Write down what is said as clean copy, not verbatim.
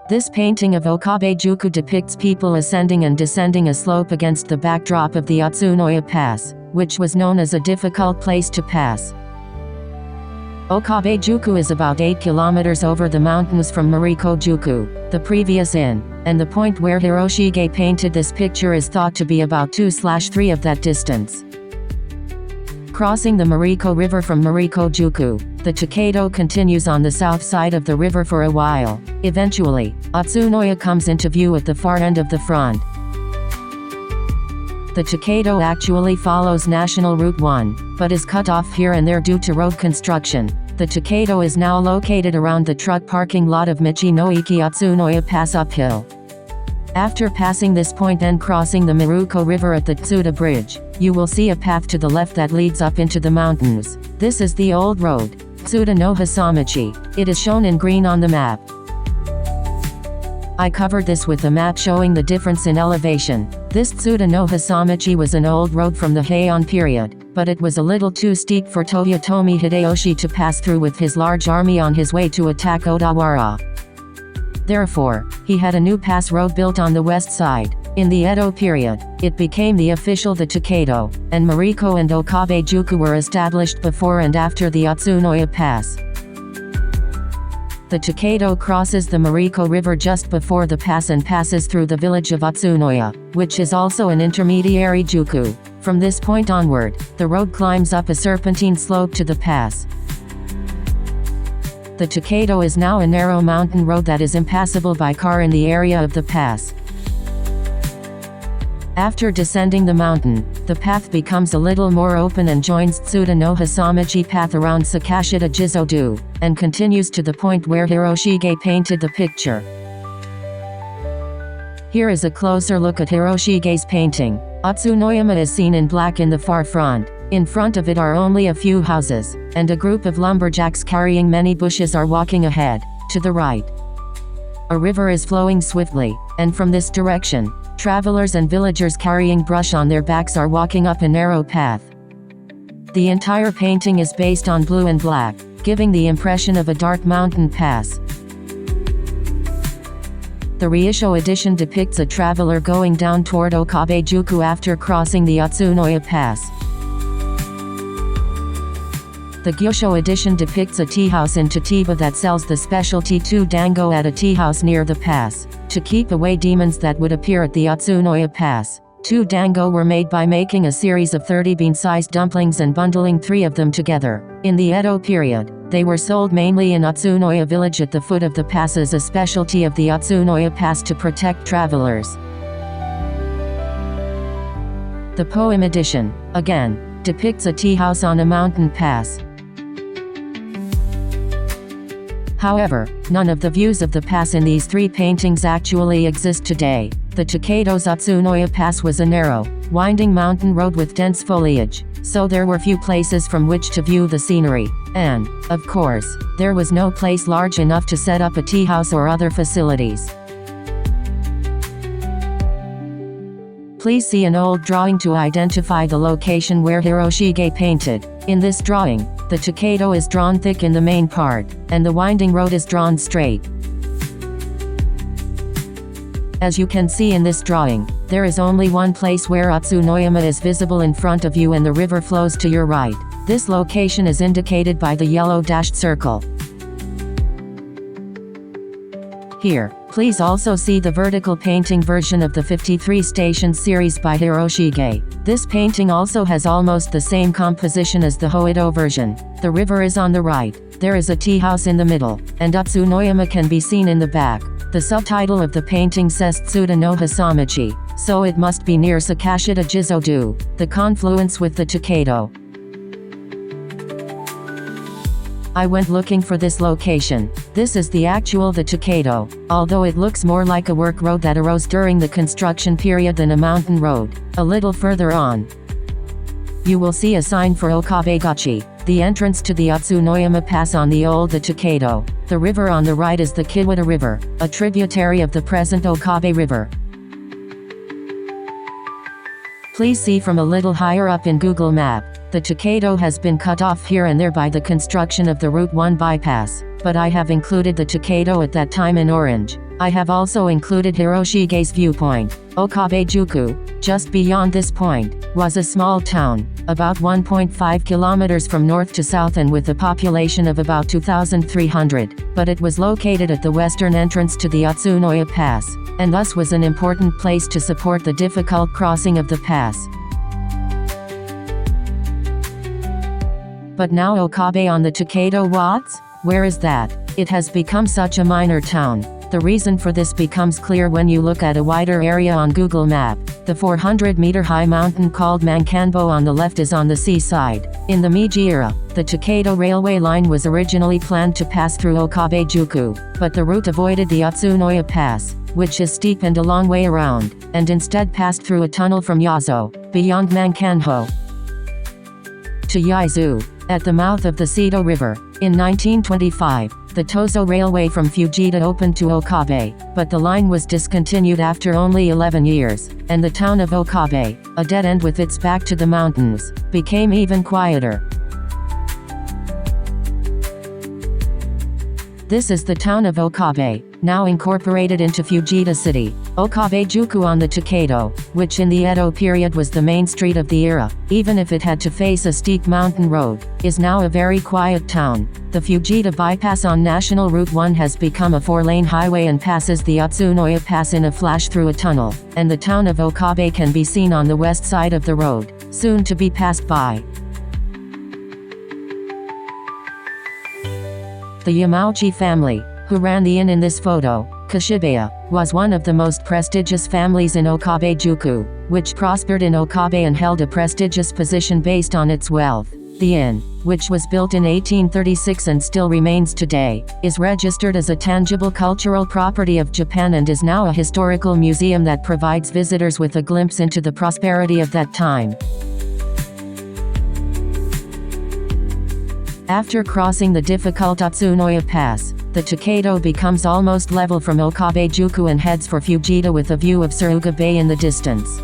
This painting of Okabe-juku depicts people ascending and descending a slope against the backdrop of the Utsunoya Pass, which was known as a difficult place to pass. Okabe-juku is about 8 kilometers over the mountains from Mariko-juku, the previous inn, and the point where Hiroshige painted this picture is thought to be about 2/3 of that distance. Crossing the Mariko River from Mariko-juku, the Tokaido continues on the south side of the river for a while. Eventually, Utsunoya comes into view at the far end of the front. The Tokaido actually follows National Route 1, but is cut off here and there due to road construction. The Tokaido is now located around the truck parking lot of Michi-no-iki Utsunoya Pass uphill. After passing this point and crossing the Mariko River at the Tsuda Bridge, you will see a path to the left that leads up into the mountains. This is the old road, Tsuda no Hasamachi. It is shown in green on the map. I covered this with a map showing the difference in elevation. This Tsuda no Hasamachi was an old road from the Heian period, but it was a little too steep for Toyotomi Hideyoshi to pass through with his large army on his way to attack Odawara. Therefore, he had a new pass road built on the west side. In the Edo period, it became the official the Tokaido, and Mariko and Okabe-juku were established before and after the Utsunoya Pass. The Tokaido crosses the Mariko River just before the pass and passes through the village of Utsunoya, which is also an intermediary juku. From this point onward, the road climbs up a serpentine slope to the pass. The Tokaido is now a narrow mountain road that is impassable by car in the area of the pass. After descending the mountain, the path becomes a little more open and joins Tsuda no Hasamachi path around Sakashita Jizodu, and continues to the point where Hiroshige painted the picture. Here is a closer look at Hiroshige's painting. Utsunoyama is seen in black in the far front. In front of it are only a few houses, and a group of lumberjacks carrying many bushes are walking ahead. To the right, a river is flowing swiftly, and from this direction, travelers and villagers carrying brush on their backs are walking up a narrow path. The entire painting is based on blue and black, giving the impression of a dark mountain pass. The Reissho edition depicts a traveler going down toward Okabe-juku after crossing the Utsunoya Pass. The Gyosho edition depicts a tea house in Chichiba that sells the specialty 2 dango at a tea house near the pass. To keep away demons that would appear at the Utsunoya Pass, 2 dango were made by making a series of 30 bean-sized dumplings and bundling 3 of them together. In the Edo period, they were sold mainly in Utsunoya village at the foot of the pass as a specialty of the Utsunoya Pass to protect travelers. The poem edition, again, depicts a tea house on a mountain pass. However, none of the views of the pass in these 3 paintings actually exist today. The Tokaido's Utsunoya Pass was a narrow, winding mountain road with dense foliage, so there were few places from which to view the scenery, and, of course, there was no place large enough to set up a tea house or other facilities. Please see an old drawing to identify the location where Hiroshige painted. In this drawing, the Tokaido is drawn thick in the main part, and the winding road is drawn straight. As you can see in this drawing, there is only one place where Utsunoyama is visible in front of you and the river flows to your right. This location is indicated by the yellow dashed circle. Here, please also see the vertical painting version of the 53 Stations series by Hiroshige. This painting also has almost the same composition as the Hoeido version. The river is on the right, there is a tea house in the middle, and Utsunoyama can be seen in the back. The subtitle of the painting says Tsuda no Hasamachi, so it must be near Sakashita Jizodu, the confluence with the Tokaido. I went looking for this location. This is the actual the Tokaido, although it looks more like a work road that arose during the construction period than a mountain road. A little further on, you will see a sign for Okabe-guchi, the entrance to the Utsunoyama Pass on the old the Tokaido. The river on the right is the Kiwada River, a tributary of the present Okabe River. Please see from a little higher up in Google Map, the Tokaido has been cut off here and there by the construction of the Route 1 bypass. but I have included the Tokaido at that time in orange. I have also included Hiroshige's viewpoint. Okabe-juku, just beyond this point, was a small town, about 1.5 kilometers from north to south and with a population of about 2,300, but it was located at the western entrance to the Utsunoya Pass, and thus was an important place to support the difficult crossing of the pass. But now Okabe on the Tokaido Watts? Where is that? It has become such a minor town. The reason for this becomes clear when you look at a wider area on Google Map. The 400-meter-high mountain called Mankanbo on the left is on the seaside. In the Meiji era, the Tokaido railway line was originally planned to pass through Okabe-juku, but the route avoided the Utsunoya Pass, which is steep and a long way around, and instead passed through a tunnel from Yazo, beyond Mankanho, to Yaizu, at the mouth of the Hoeido River. In 1925, the Tozo Railway from Fujita opened to Okabe, but the line was discontinued after only 11 years, and the town of Okabe, a dead end with its back to the mountains, became even quieter. This is the town of Okabe, now incorporated into Fujita City. Okabe-juku on the Tokaido, which in the Edo period was the main street of the era, even if it had to face a steep mountain road, is now a very quiet town. The Fujita bypass on National Route 1 has become a 4-lane highway and passes the Utsunoya Pass in a flash through a tunnel, and the town of Okabe can be seen on the west side of the road, soon to be passed by. The Yamauchi family, who ran the inn in this photo, Kashibeya, was one of the most prestigious families in Okabe-juku, which prospered in Okabe and held a prestigious position based on its wealth. The inn, which was built in 1836 and still remains today, is registered as a tangible cultural property of Japan and is now a historical museum that provides visitors with a glimpse into the prosperity of that time. After crossing the difficult Utsunoya Pass, the Tokaido becomes almost level from Okabe-juku and heads for Fujita with a view of Suruga Bay in the distance.